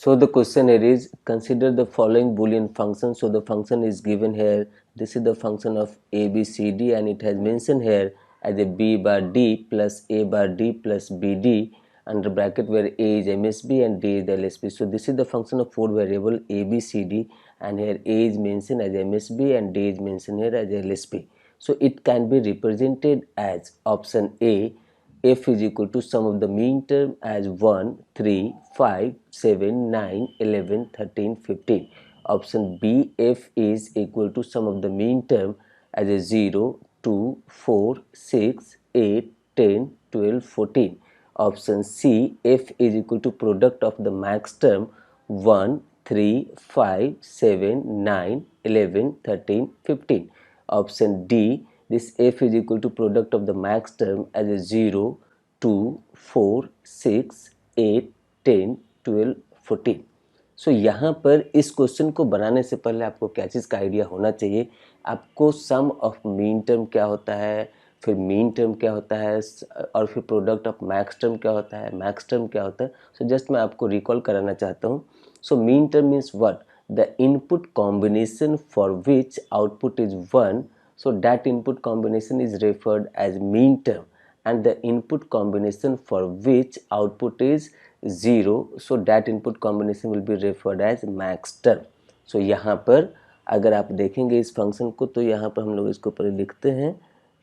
So the question here is, consider the following Boolean function. So the function is given here. This is the function of a b c d, and it has mentioned here as a b bar d plus a bar d plus bd under bracket, where a is msb and d is the lsb. So this is the function of four variable a b c d, and here a is mentioned as msb and d is mentioned here as lsb. So it can be represented as option A, f is equal to sum of the mean term as 1, 3, 5, 7, 9, 11, 13, 15. Option B, f is equal to sum of the mean term as a 0, 2, 4, 6, 8, 10, 12, 14. Option C, f is equal to product of the max term 1, 3, 5, 7, 9, 11, 13, 15. Option D, this f is equal to product of the max term as a 0, 2, 4, 6, 8, 10, 12, 14. सो यहाँ पर इस question को बनाने से पहले आपको क्या चीज़ का आइडिया होना चाहिए। आपको सम ऑफ मीन टर्म क्या होता है, फिर मीन टर्म क्या होता है, और फिर प्रोडक्ट ऑफ मैक्स टर्म क्या होता है, मैक्स टर्म क्या होता है। सो जस्ट मैं आपको रिकॉल कराना चाहता हूँ। So mean term means what, the input combination for which output is 1, so that input combination is referred as mean term, and the input combination for which output is 0, so that input combination will be referred as max term. so यहाँ पर अगर आप देखेंगे इस function को, तो यहाँ पर हम लोग इसको पहले लिखते हैं।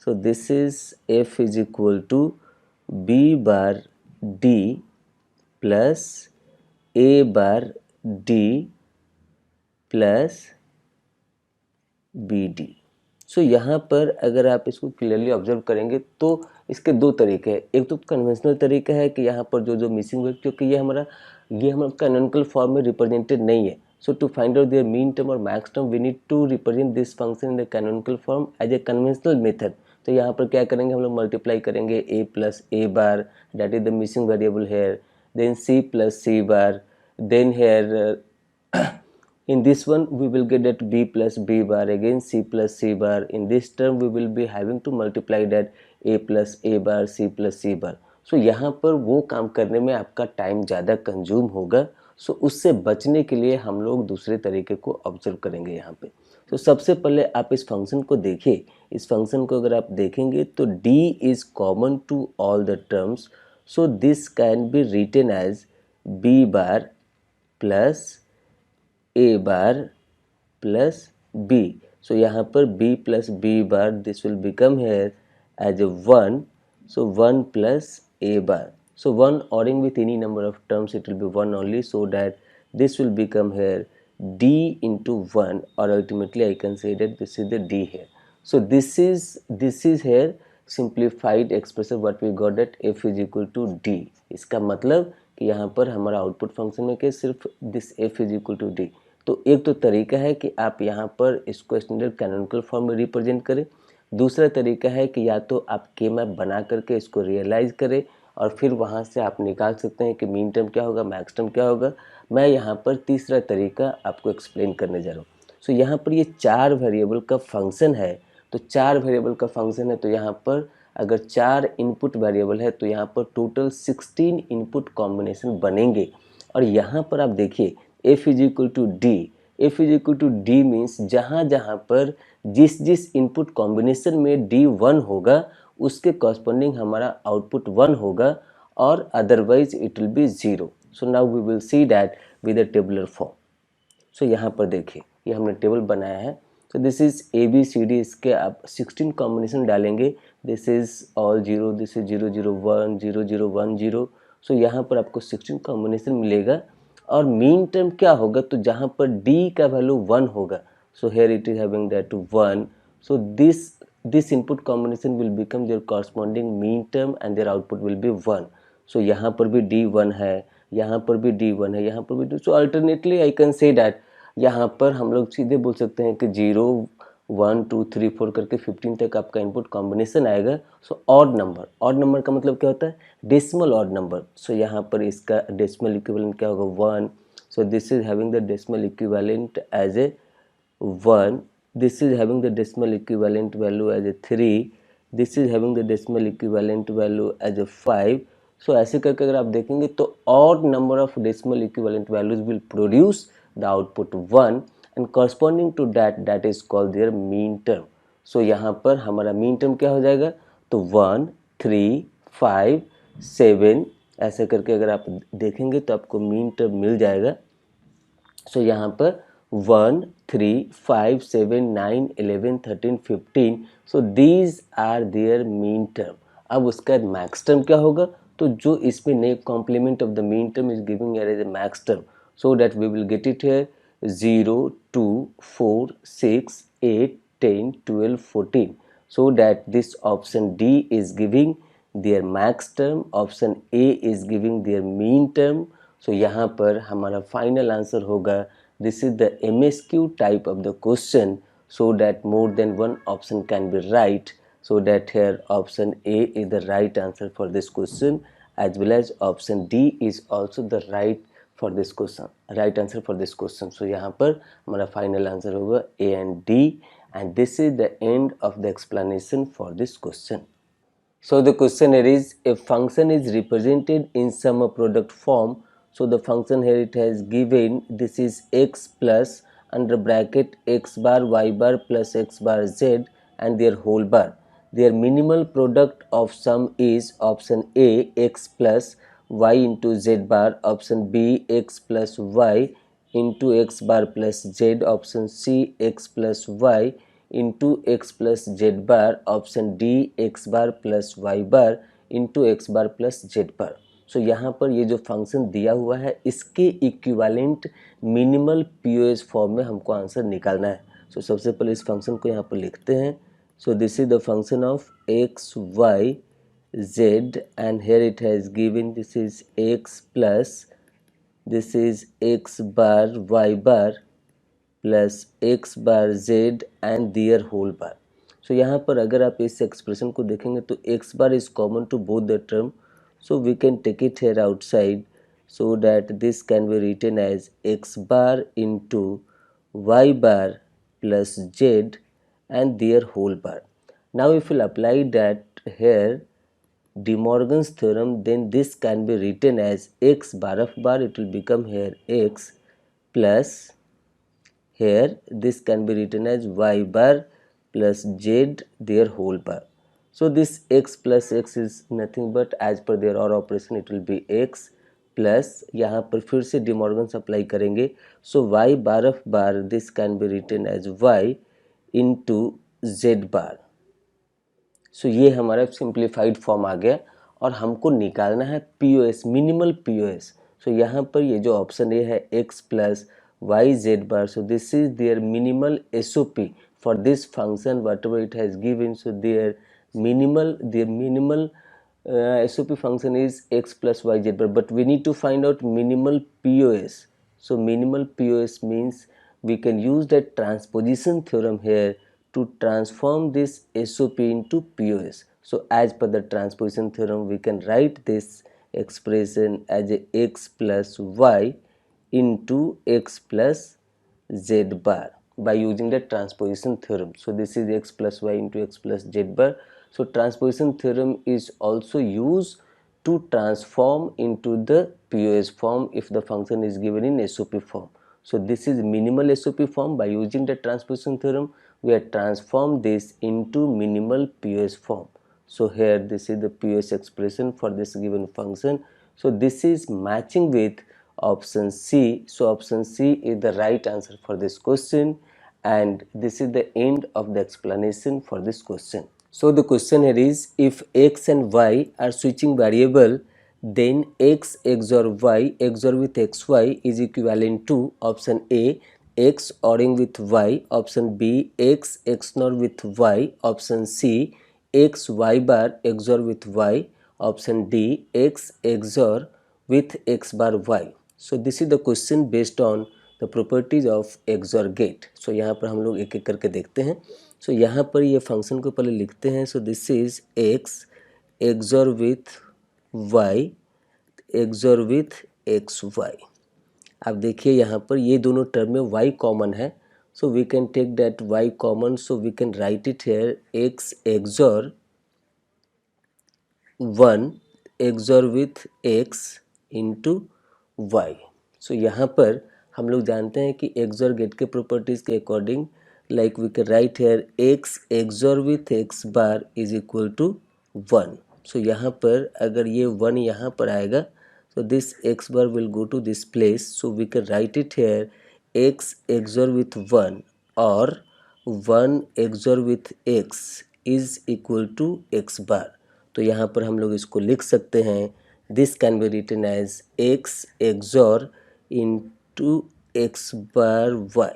So this is f is equal to b bar d plus a bar d plus B D. सो यहाँ पर अगर आप इसको क्लियरली ऑब्जर्व करेंगे तो इसके दो तरीके हैं। एक तो कन्वेंशनल तरीका है कि यहाँ पर जो जो मिसिंग हुए, क्योंकि ये हमारा कैनोनिकल फॉर्म में रिप्रेजेंटेड नहीं है। So to find out their minterm और maxterm we need to represent this function in the canonical form as a conventional method. तो यहाँ पर क्या करेंगे, हम लोग मल्टीप्लाई करेंगे a plus A bar, that is the missing variable here, then c plus C bar, then here in this one we will get that b plus b bar, again c plus c bar. In this term we will be having to multiply that a plus a bar, c plus c bar. so यहाँ पर वो काम करने में आपका time ज़्यादा consume होगा। सो उससे बचने के लिए हम लोग दूसरे तरीके को ऑब्जर्व करेंगे यहाँ पे। तो सबसे पहले आप इस फंक्शन को देखिए। इस फंक्शन को अगर आप देखेंगे तो d is common to all the terms, so this can be written as b bar plus a bar plus b. So यहाँ पर b plus b bar, this will become here as a 1. So 1 plus a bar. So 1 odding with any number of terms, it will be 1 only. So that this will become here d into 1, or ultimately I can say that this is the d here. So this is here simplified expression what we got, that f is equal to d. इसका मतलब कि यहाँ पर हमारा output function में क्या, सिर्फ this f is equal to d। तो एक तो तरीका है कि आप यहाँ पर इसको स्टैंडर्ड कैनोनिकल फॉर्म में रिप्रेजेंट करें। दूसरा तरीका है कि या तो आप के मैप बना करके इसको रियलाइज़ करें, और फिर वहाँ से आप निकाल सकते हैं कि मीन टर्म क्या होगा, मैक्स टर्म क्या होगा। मैं यहाँ पर तीसरा तरीका आपको एक्सप्लेन करने जा रहा हूँ। सो यहाँ पर ये 4 वेरिएबल का फंक्शन है। तो 4 वेरिएबल का फंक्शन है, तो यहाँ पर अगर 4 इनपुट वेरिएबल है तो यहाँ पर टोटल 16 इनपुट कॉम्बिनेशन बनेंगे। और यहाँ पर आप देखिए f is equal to D. F is equal to D means जहाँ जहाँ पर जिस जिस इनपुट कॉम्बिनेशन में डी 1 होगा उसके कॉरस्पॉन्डिंग हमारा आउटपुट 1 होगा, और otherwise it will be 0। So now we will see that with a tabular form. सो यहाँ पर देखिए ये हमने टेबल बनाया है। तो this is A B C D, इसके आप 16 कॉम्बिनेशन डालेंगे। This is all 0, this is 0 0 1 0 0 1 0। सो यहाँ पर आपको 16 कॉम्बिनेशन मिलेगा। और मीन टर्म क्या होगा, तो जहाँ पर d का वैल्यू 1 होगा, so here it is having that 1। So this input combination will become their corresponding minterm and their output will be 1। So यहाँ पर भी d 1 है, यहाँ पर भी d 1 है, यहाँ पर भी। So alternately I can say that यहाँ पर हम लोग सीधे बोल सकते हैं कि 0 1 2 3 4 करके 15 तक आपका इनपुट कॉम्बिनेशन आएगा। सो ऑड नंबर का मतलब क्या होता है, डेसिमल ऑड नंबर। सो यहाँ पर इसका डेसिमल इक्विवेलेंट क्या होगा, 1। So this is having the decimal equivalent as a 1, this is having the decimal equivalent value as a 3, this is having the decimal equivalent value as a 5. So ऐसे करके अगर आप देखेंगे तो odd number of decimal equivalent values will produce the output 1 and corresponding to that is called their minterm. So यहाँ पर हमारा mean term क्या हो जाएगा, तो 1 3 5 7 ऐसे करके अगर आप देखेंगे तो आपको मीन टर्म मिल जाएगा। सो यहाँ पर 1 3 5 7 9 11 13 15, so these are their minterm. अब उसका मैक्स टर्म क्या होगा, तो जो इसमें नए complement of the minterm is giving as a maxterm, so that we will get it here 0 2 4 6 8 10 12 14, so that this option D is giving their max term, option A is giving their mean term। so यहाँ पर हमारा final answer होगा, this is the MSQ type of the question, so that more than one option can be right, so that here option A is the right answer for this question, as well as option D is also the right for this question, right answer for this question। so यहाँ पर हमारा final answer होगा A and D, and this is the end of the explanation for this question। So the question here is, a function is represented in sum product form. So the function here it has given, this is x plus under bracket x bar y bar plus x bar z and their whole bar. Their minimal product of sum is option A x plus y into z bar, option B x plus y into x bar plus z, option C x plus y into X plus Z bar, option D X bar plus Y bar into X bar plus Z bar. So यहाँ पर ये जो function दिया हुआ है इसके equivalent minimal POS form में हमको आंसर निकालना है। सो सबसे पहले इस फंक्शन को यहाँ पर लिखते हैं। So this is the function of X Y Z and here it has given this is X plus this is X bar Y bar plus X bar Z and their whole bar. So यहाँ पर अगर आप इस expression को देखेंगे तो X bar is common to both the term, so we can take it here outside, so that this can be written as X bar into Y bar plus Z and their whole bar. Now if will apply that here De Morgan's theorem, then this can be written as x bar of bar, it will become here x plus here this can be written as y bar plus z their whole bar. So this x plus x is nothing but as per their OR operation it will be x plus यहाँ पर फिर से De Morgan's apply करेंगे, so y bar of bar this can be written as y into z bar। सो ये हमारा simplified form आ गया और हमको निकालना है पीओएस, मिनिमल पीओएस। सो यहाँ पर ये जो ऑप्शन ए है X plus Y Z bar, so this is their minimal SOP for this function whatever it has given. So their minimal SOP function is x plus y z bar, but we need to find out minimal POS. So minimal POS means we can use that transposition theorem here to transform this SOP into POS. So as per the transposition theorem we can write this expression as a x plus y into x plus z bar by using the transposition theorem. So this is x plus y into x plus z bar. So transposition theorem is also used to transform into the POS form if the function is given in SOP form. So this is minimal SOP form. By using the transposition theorem we have transformed this into minimal POS form. So here this is the POS expression for this given function. So this is matching with option C. So option C is the right answer for this question, and this is the end of the explanation for this question. So the question here is, if x and y are switching variable, then x XOR y XOR with xy is equivalent to option A x ORing with y, option B x XNOR with y, option C x y bar XOR with y, option D x XOR with x bar y. So this is the question based on the properties of XOR gate. So यहाँ पर हम लोग एक एक करके देखते हैं। So यहाँ पर ये फंक्शन को पहले लिखते हैं। So this is x XOR with y XOR with xy। अब देखिए यहाँ पर ये दोनों टर्म में y कॉमन है, so we can take that y common, so we can write it here x XOR 1 XOR with X into Y. So यहाँ पर हम लोग जानते हैं कि एक्सॉर गेट के प्रॉपर्टीज़ के according like we can write here X XOR with X bar is equal to 1। So यहाँ पर अगर ये 1 यहाँ पर आएगा so this x bar will go to this place, so we can write it here x XOR with 1 or 1 XOR with x is equal to x bar। तो यहाँ पर हम लोग इसको लिख सकते हैं this can be written as x XOR into x bar y।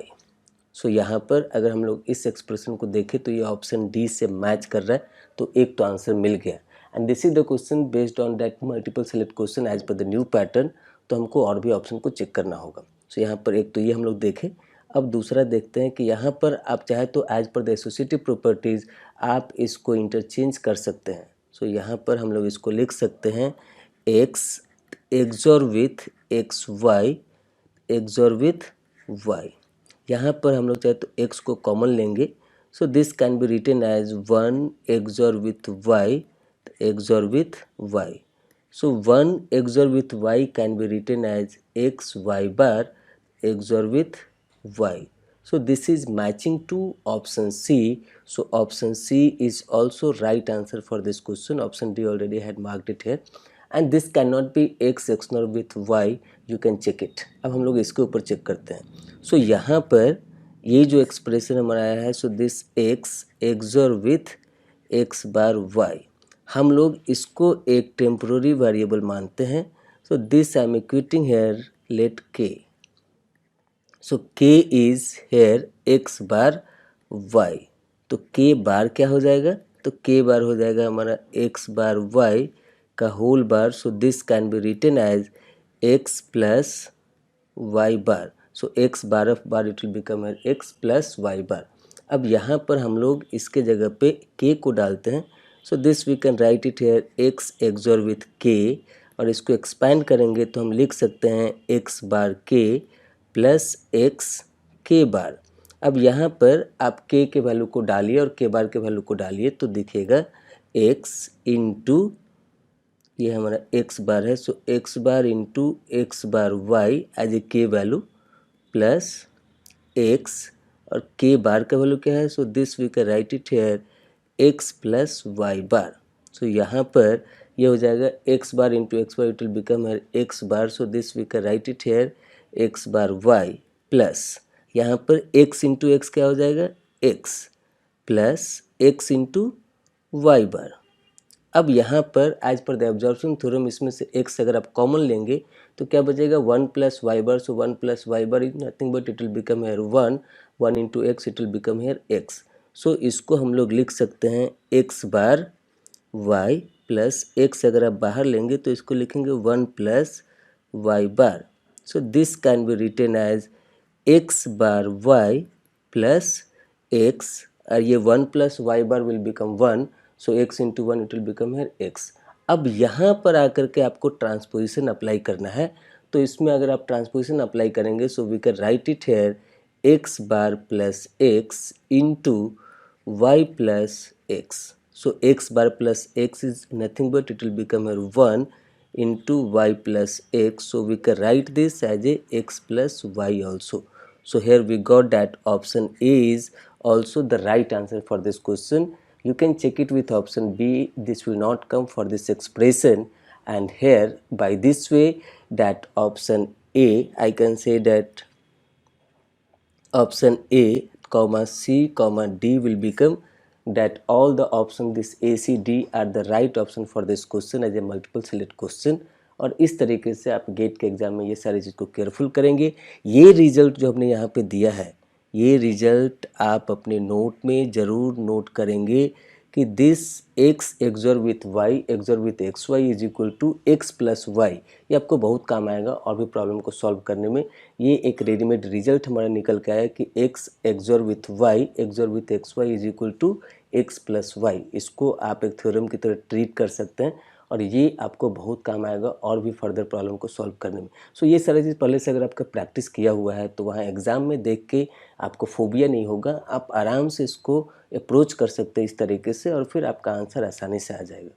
सो यहाँ पर अगर हम लोग इस एक्सप्रेशन को देखें तो ये ऑप्शन डी से मैच कर रहा है, तो एक तो आंसर मिल गया। And this is the question based on that multiple select question as per the new pattern, तो हमको और भी ऑप्शन को चेक करना होगा। सो यहाँ पर एक तो ये हम लोग देखें। अब दूसरा देखते हैं कि यहाँ पर आप चाहे तो as per the associative properties आप इसको इंटरचेंज कर सकते हैं। सो यहाँ पर हम लोग इसको लिख सकते हैं X XOR with X Y XOR with Y. यहाँ पर हम लोग चाहे तो x को कॉमन लेंगे, so this can be written as 1 XOR with Y XOR with Y. So 1 XOR with Y can be written as X Y bar XOR with Y. So this is matching to option C. So option C is also right answer for this question. Option D already had marked it here. And this cannot be x XOR with y. You can check it. अब हम लोग इसके ऊपर check करते हैं। So यहाँ पर ये जो एक्सप्रेशन हमारा आया है, so this x XOR with x bar y, हम लोग इसको एक टेम्पोररी वेरिएबल मानते हैं। So this I am equating here let k. So k is here x bar y, तो k बार क्या हो जाएगा, तो k बार हो जाएगा हमारा x बार y का whole bar. So this can be written as x plus y bar. So x bar of bar it will become here x plus y bar. अब यहाँ पर हम लोग इसके जगह पे k को डालते हैं। So this we can write it here x XOR with k, और इसको एक्सपैंड करेंगे तो हम लिख सकते हैं x बार k प्लस एक्स के बार। अब यहाँ पर आप k के वैल्यू को डालिए और k बार के वैल्यू को डालिए तो दिखेगा x इंटू ये हमारा x बार है, so x bar into X bar y as a k value plus x, और k बार का वैल्यू क्या है, so this we can write it here x plus y bar. So यहाँ पर ये हो जाएगा x bar into X bar it will become here x bar. So this we can write it here x bar y plus यहाँ पर x into X क्या हो जाएगा x plus x into Y bar. अब यहाँ पर as per the absorption theorem इसमें से x अगर आप कॉमन लेंगे तो क्या बचेगा 1 plus Y bar. So 1 plus Y bar is nothing but it will become here 1 into X it will become here x। सो इसको हम लोग लिख सकते हैं x bar y plus x अगर आप बाहर लेंगे तो इसको लिखेंगे 1 plus Y bar. So this can be written as x bar y plus x, और ये 1 plus y bar will become 1, so x into 1 it will become here x। अब यहाँ पर आकर के आपको ट्रांसपोजिशन अप्लाई करना है, तो इसमें अगर आप ट्रांसपोजिशन अप्लाई करेंगे so we can write it here x bar plus x into Y plus x। So x bar plus x is nothing but it will become here 1 into y plus x, so we can write this as a x plus y also. So here we got that option A is also the right answer for this question. You can check it with option B, this will not come for this expression, and here by this way that option A, I can say that option A comma C comma D will become that all the option this A C D are the right option for this question as a multiple select question। और इस तरीके से आप gate के exam में ये सारी चीज़ को केयरफुल करेंगे। ये रिजल्ट जो हमने यहाँ पे दिया है, ये रिजल्ट आप अपने नोट में ज़रूर नोट करेंगे कि this x XOR with y XOR with xy is equal to x plus Y. ये आपको बहुत काम आएगा और भी प्रॉब्लम को सॉल्व करने में। ये एक रेडीमेड रिजल्ट हमारा निकल के आया कि x XOR with y XOR with xy is equal to x plus Y. इसको आप एक थ्योरम की तरह ट्रीट कर सकते हैं और ये आपको बहुत काम आएगा और भी फर्दर प्रॉब्लम को सॉल्व करने में। सो ये सारी चीज़ पहले से अगर आपका प्रैक्टिस किया हुआ है तो वहाँ एग्ज़ाम में देख के आपको फोबिया नहीं होगा, आप आराम से इसको अप्रोच कर सकते हैं इस तरीके से और फिर आपका आंसर आसानी से आ जाएगा।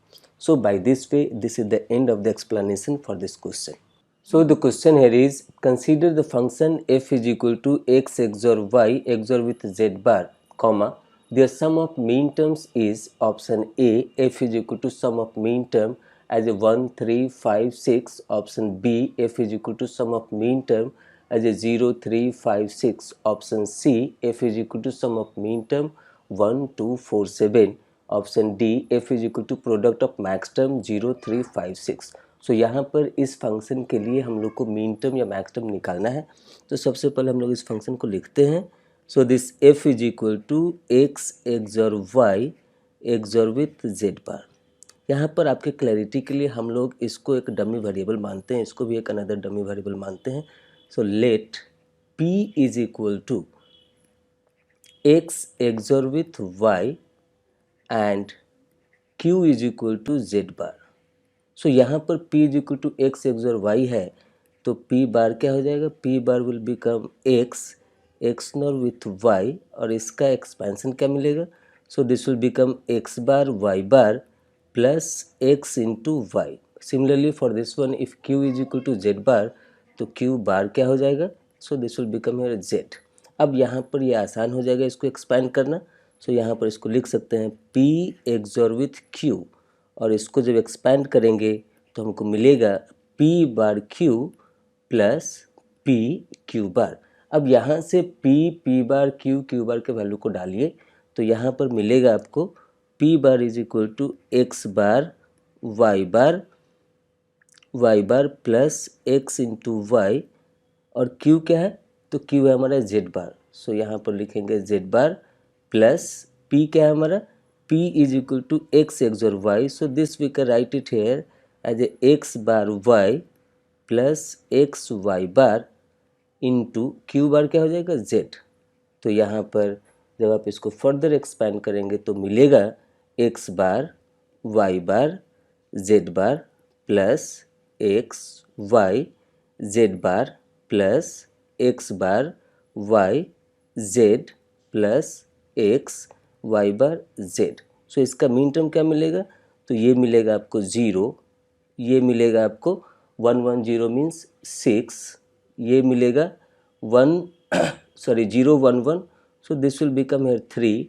So by this way, this is the end of the explanation for this question. So the question here is, consider the function f is equal to x XOR y XOR with z bar, comma, their sum of mean terms is option A, f is equal to sum of mean term as a 1, 3, 5, 6, option B, f is equal to sum of mean term as a 0, 3, 5, 6, option C, f is equal to sum of mean term 1, 2, 4, 7, option D F is equal to product of maxterm 0, 3, 5, 6। So यहाँ पर इस function के लिए हम लोग को minterm या maxterm निकालना है। तो सबसे पहले हम लोग इस फंक्शन को लिखते हैं। So this F is equal to X XOR Y XOR with Z bar. यहाँ पर आपके क्लैरिटी के लिए हम लोग इसको एक डमी वेरिएबल मानते हैं, इसको भी एक अनदर डमी वेरिएबल मानते हैं। So let P is equal to X XOR with Y and q is equal to Z bar. So यहाँ पर p is equal to X XOR Y है, तो p बार क्या हो जाएगा, p bar will become x NOR with y, और इसका expansion क्या मिलेगा, so this will become x bar y bar plus x into Y. Similarly for this one, if q is equal to Z बार, तो q bar क्या हो जाएगा, सो this will become here z। अब यहाँ पर ये आसान हो जाएगा इसको एक्सपेंड करना। सो यहाँ पर इसको लिख सकते हैं P एक्सॉर विथ Q, और इसको जब एक्सपैंड करेंगे तो हमको मिलेगा P बार Q प्लस P Q बार। अब यहाँ से P बार Q बार के वैल्यू को डालिए, तो यहाँ पर मिलेगा आपको P bar is equal to X bar y bar plus x into Y, और Q क्या है, तो Q है हमारा z बार। सो यहाँ पर लिखेंगे z बार प्लस p क्या है हमारा, p is equal to X XOR Y. So this we can write it here as a X bar y plus X Y bar into q bar क्या हो जाएगा, z। तो यहाँ पर जब आप इसको फर्दर एक्सपैंड करेंगे तो मिलेगा x bar y bar z bar plus X Y z bar plus X bar y z plus X Y bar Z. So इसका मीन टर्म क्या मिलेगा, तो ये मिलेगा आपको 0, ये मिलेगा आपको 1, 1, 0 मीन्स 6, ये मिलेगा 0, 1, 1, so this will become here 3,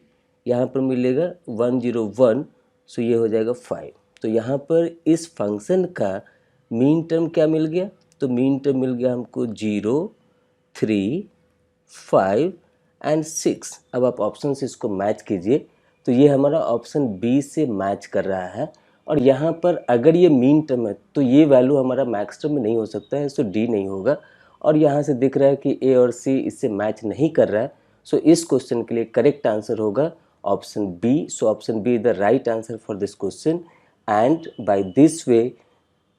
यहाँ पर मिलेगा 1, 0, 1, सो ये हो जाएगा 5। तो यहाँ पर इस फंक्शन का मीन टर्म क्या मिल गया, तो मीन टर्म मिल गया हमको 0, 3, 5 एंड 6। अब आप ऑप्शन से इसको मैच कीजिए, तो ये हमारा ऑप्शन बी से मैच कर रहा है। और यहाँ पर अगर ये मीन टर्म है तो ये वैल्यू हमारा मैक्स टर्म में नहीं हो सकता है, सो डी नहीं होगा। और यहाँ से दिख रहा है कि ए और सी इससे मैच नहीं कर रहा है, सो इस क्वेश्चन के लिए करेक्ट आंसर होगा option B. So option B is the right answer for this question. And by this way,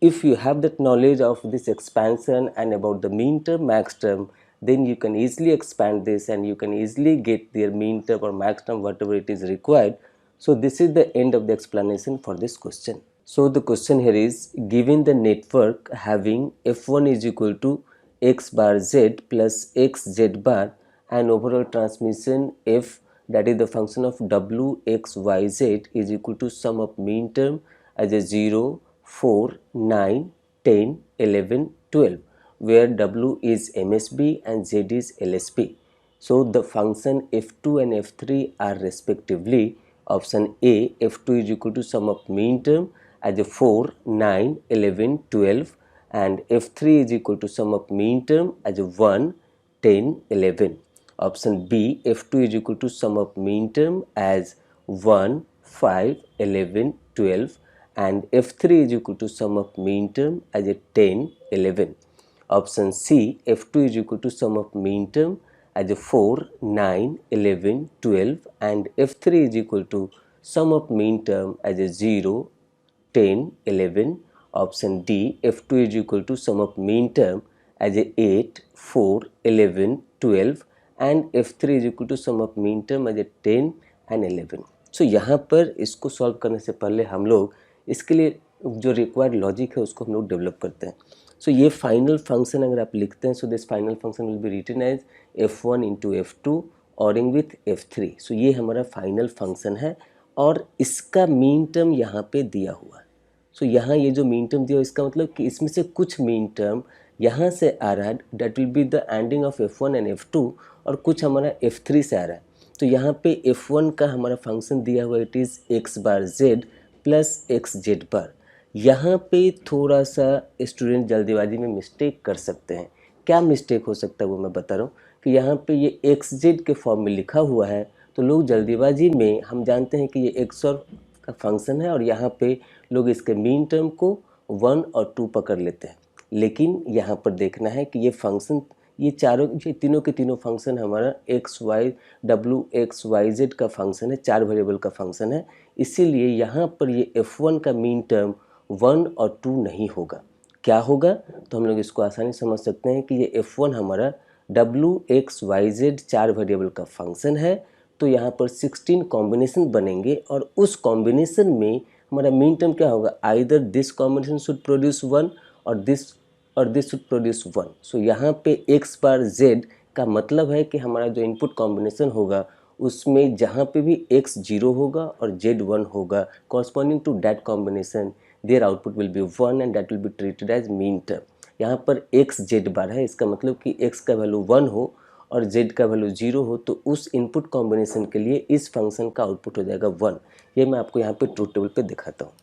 if you have that knowledge of this expansion and about the mean term max term, then you can easily expand this and you can easily get their mean term or max term whatever it is required. So this is the end of the explanation for this question. So the question here is, given the network having f1 is equal to x bar z plus x z bar and overall transmission f, that is the function of w x y z, is equal to sum of mean term as a 0, 4, 9, 10, 11, 12, where W is MSB and Z is LSB. So the function f2 and f3 are respectively option A, f2 is equal to sum of mean term as a 4, 9, 11, 12, and f3 is equal to sum of mean term as a 1, 10, 11. Option B, f2 is equal to sum of mean term as 1, 5, 11, 12, and f3 is equal to sum of mean term as a 10, 11. Option C, f2 is equal to sum of mean term as a 4, 9, 11, 12, and f3 is equal to sum of mean term as a 0, 10, 11. Option D, f2 is equal to sum of mean term as a 8, 4, 11, 12, and f3 is equal to sum of mean term as a 10 and 11. So यहाँ पर इसको solve करने से पहले हम लोग इसके लिए जो रिक्वायर्ड लॉजिक है उसको हम लोग डेवलप करते हैं। सो ये फाइनल फंक्शन अगर आप लिखते हैं, so this final function will be written as f1 into f2 ORing with f3। सो ये हमारा फाइनल फंक्शन है और इसका मीन टर्म यहाँ पे दिया हुआ है। सो यहाँ ये जो मीन टर्म दिया इसका मतलब कि इसमें से कुछ मीन टर्म यहाँ से आ रहा है, that will be the ending of F1 and F2, और कुछ हमारा F3 से आ रहा है। तो यहाँ पे F1 का हमारा फंक्शन दिया हुआ it is X bar Z plus X Z bar. यहाँ पे थोड़ा सा स्टूडेंट जल्दीबाजी में मिस्टेक कर सकते हैं। क्या मिस्टेक हो सकता है वो मैं बता रहा हूँ कि यहाँ पे ये एक्स जेड के फॉर्म में लिखा हुआ है, तो लोग जल्दीबाजी में, हम जानते हैं कि ये एक्स और का फंक्शन है और यहाँ पे लोग इसके मीन टर्म को 1 और 2 पकड़ लेते हैं। लेकिन यहाँ पर देखना है कि ये फंक्शन, ये तीनों के तीनों फंक्शन हमारा एक्स वाई जेड का फंक्शन है, 4 वेरिएबल का फंक्शन है। इसीलिए यहाँ पर ये F1 का मीन टर्म 1 और 2 नहीं होगा। क्या होगा? तो हम लोग इसको आसानी समझ सकते हैं कि ये F1 हमारा जेड 4 वेरिएबल का फंक्शन है। तो यहाँ पर 16 कॉम्बिनेशन बनेंगे और उस कॉम्बिनेशन में हमारा मीन टर्म क्या होगा? Either this combination should produce 1 और दिस शुड प्रोड्यूस 1। सो यहाँ पे एक्स बार जेड का मतलब है कि हमारा जो इनपुट कॉम्बिनेशन होगा उसमें जहाँ पे भी x 0 होगा और z 1 होगा, corresponding to that combination their output will be 1 and that will be treated as minterm. यहाँ पर x z बार है, इसका मतलब कि x का वैल्यू 1 हो और z का वैल्यू 0 हो, तो उस इनपुट कॉम्बिनेशन के लिए इस फंक्शन का आउटपुट हो जाएगा 1। ये मैं आपको यहाँ पे ट्रूथ टेबल पे दिखाता हूँ।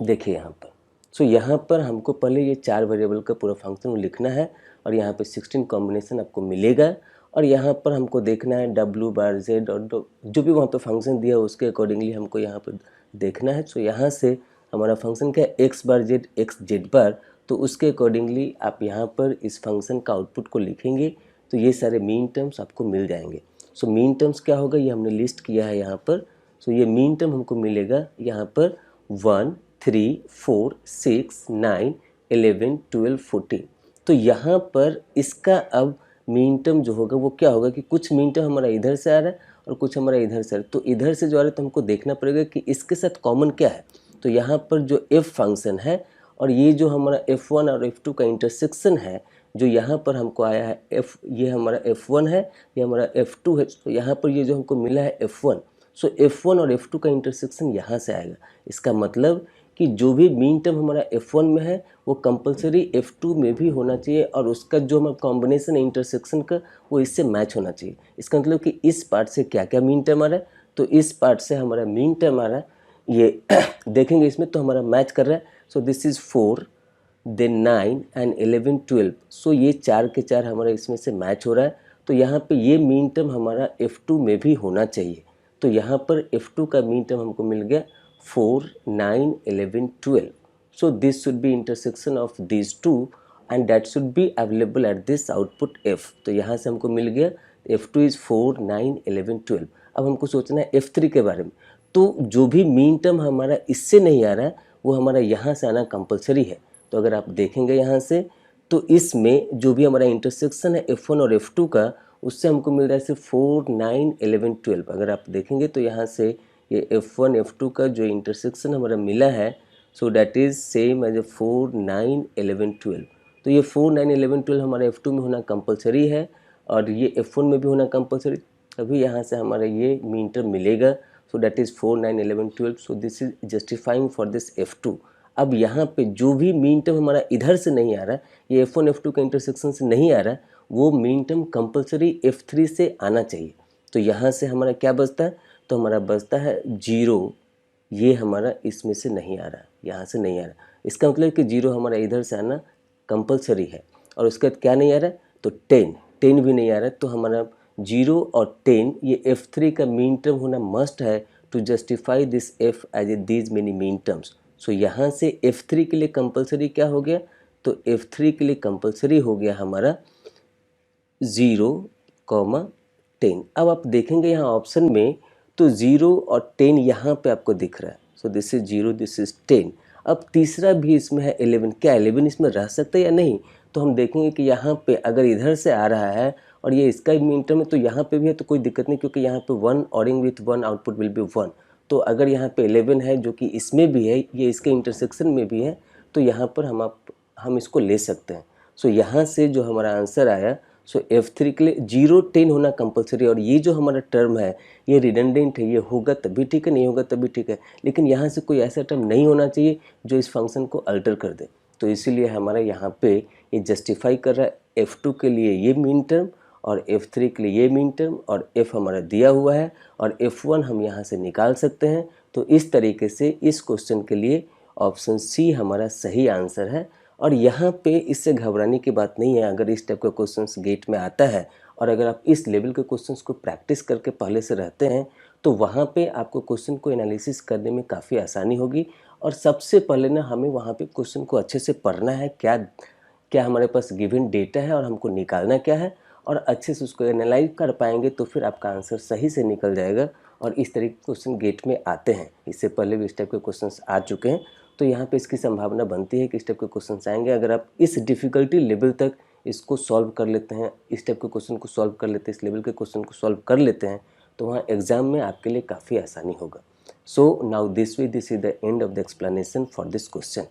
देखिए यहाँ पर, सो यहाँ पर हमको पहले ये 4 वेरिएबल का पूरा फंक्शन लिखना है और यहाँ पे 16 कॉम्बिनेशन आपको मिलेगा और यहाँ पर हमको देखना है w बार z और जो भी वहाँ पे फंक्शन दिया है उसके अकॉर्डिंगली हमको यहाँ पर देखना है। सो यहाँ से हमारा फंक्शन क्या है? X bar Z x Z बार, तो उसके अकॉर्डिंगली आप यहाँ पर इस फंक्शन का आउटपुट को लिखेंगे तो ये सारे मीन टर्म्स आपको मिल जाएंगे। सो मीन टर्म्स क्या होगा ये हमने लिस्ट किया है यहाँ पर। सो ये मीन टर्म हमको मिलेगा यहाँ पर 1 3 4 6 9 11 12 14। तो यहाँ पर इसका अब मीन टर्म जो होगा वो क्या होगा कि कुछ मीन टर्म हमारा इधर से आ रहा है और कुछ हमारा इधर से आ रहा है। तो इधर से जो आ रहा है तो हमको देखना पड़ेगा कि इसके साथ कॉमन क्या है। तो यहाँ पर जो f फंक्शन है और ये जो हमारा F1 और F2 का इंटरसेक्शन है, जो यहाँ पर हमको आया है ये हमारा F1 है, ये हमारा F2 है। तो यहाँ पर ये जो हमको मिला है F1, सो F1 और F2 का इंटरसेक्शन यहाँ से आएगा। इसका मतलब कि जो भी मीन टर्म हमारा F1 में है वो कंपलसरी F2 में भी होना चाहिए और उसका जो हमारा कॉम्बिनेशन है इंटरसेक्शन का वो इससे मैच होना चाहिए। इसका मतलब कि इस पार्ट से क्या क्या मीन टर्म आ रहा है, तो इस पार्ट से हमारा मीन टर्म आ रहा है, ये देखेंगे इसमें तो हमारा मैच कर रहा है। So this is 4 then 9 and 11 12। सो ये 4 के 4 हमारा इसमें से मैच हो रहा है। तो यहाँ पे ये मीन टर्म हमारा F2 में भी होना चाहिए। तो यहाँ पर F2 का मीन टर्म हमको मिल गया 4 9 11 12। So this should be intersection of these two and that should be available at this output f। तो यहाँ से हमको मिल गया f2 is 4 9 11 12। अब हमको सोचना है f3 के बारे में। तो जो भी मीन टर्म हमारा इससे नहीं आ रहा है वो हमारा यहाँ से आना कंपलसरी है। तो अगर आप देखेंगे यहाँ से तो इसमें जो भी हमारा इंटरसेक्शन है f1 और f2 का उससे हमको मिल रहा है सिर्फ 4 9 11 12। अगर आप देखेंगे तो यहाँ से ये f1 f2 का जो इंटरसेक्शन हमारा मिला है so that is same as a 4 9 11 12। तो ये 4 9 11 12 हमारे F2 में होना कंपलसरी है और ये F1 में भी होना कंपलसरी, तभी यहाँ से हमारा ये मीन टर्म मिलेगा। सो that is 4 9 11 12। So this is justifying for this F2। अब यहाँ पे जो भी मीन टर्म हमारा इधर से नहीं आ रहा, ये F1 F2 के इंटरसेक्शन से नहीं आ रहा, वो मीन टर्म कंपलसरी F3 से आना चाहिए। तो यहाँ से हमारा क्या बचता है? तो हमारा बचता है 0। ये हमारा इसमें से नहीं आ रहा, यहाँ से नहीं आ रहा। इसका मतलब कि 0 हमारा इधर से आना कंपलसरी है और उसके बाद क्या नहीं आ रहा, तो 10 भी नहीं आ रहा। तो हमारा 0 और 10 ये F3 का मीन टर्म होना मस्ट है to justify this F as a these many minterms. So यहाँ से F3 के लिए कंपलसरी क्या हो गया, तो F3 के लिए कंपलसरी हो गया हमारा 0 10। अब आप देखेंगे यहाँ ऑप्शन में तो 0 और 10 यहाँ पे आपको दिख रहा है। So this is 0 this is 10। अब तीसरा भी इसमें है 11। क्या 11 इसमें रह सकता है या नहीं? तो हम देखेंगे कि यहाँ पे अगर इधर से आ रहा है और ये इसका मीन टर्म है तो यहाँ पे भी है तो कोई दिक्कत नहीं, क्योंकि यहाँ पे 1 ऑडिंग विथ 1 आउटपुट विल बी 1। तो अगर यहाँ पे 11 है जो कि इसमें भी है, ये इसके इंटरसेक्शन में भी है, तो यहाँ पर हम इसको ले सकते हैं। सो यहाँ से जो हमारा आंसर आया सो F3 के लिए 0 10 होना कंपलसरी, और ये जो हमारा टर्म है ये रिडंडेंट है, ये होगा तभी ठीक है, नहीं होगा तभी ठीक है, लेकिन यहाँ से कोई ऐसा टर्म नहीं होना चाहिए जो इस फंक्शन को अल्टर कर दे। तो इसीलिए हमारा यहाँ पे ये जस्टिफाई कर रहा है F2 के लिए ये मीन टर्म और F3 के लिए ये मीन टर्म, और F हमारा दिया हुआ है और F1 हम यहाँ से निकाल सकते हैं। तो इस तरीके से इस क्वेश्चन के लिए ऑप्शन सी हमारा सही आंसर है। और यहाँ पे इससे घबराने की बात नहीं है। अगर इस टाइप का क्वेश्चंस गेट में आता है और अगर आप इस लेवल के क्वेश्चंस को प्रैक्टिस करके पहले से रहते हैं तो वहाँ पे आपको क्वेश्चन को एनालिसिस करने में काफ़ी आसानी होगी। और सबसे पहले ना हमें वहाँ पे क्वेश्चन को अच्छे से पढ़ना है, क्या क्या हमारे पास गिवन डेटा है और हमको निकालना क्या है, और अच्छे से उसको एनालाइज कर पाएंगे तो फिर आपका आंसर सही से निकल जाएगा। और इस तरह के क्वेश्चन गेट में आते हैं, इससे पहले भी इस टाइप के क्वेश्चंस आ चुके हैं, तो यहाँ पे इसकी संभावना बनती है कि इस टाइप के क्वेश्चंस आएंगे। अगर आप इस डिफ़िकल्टी लेवल तक इसको सॉल्व कर लेते हैं, इस टाइप के क्वेश्चन को सॉल्व कर लेते हैं, इस लेवल के क्वेश्चन को सॉल्व कर लेते हैं, तो वहाँ एग्जाम में आपके लिए काफ़ी आसानी होगा। So now this is the end of the explanation for this question.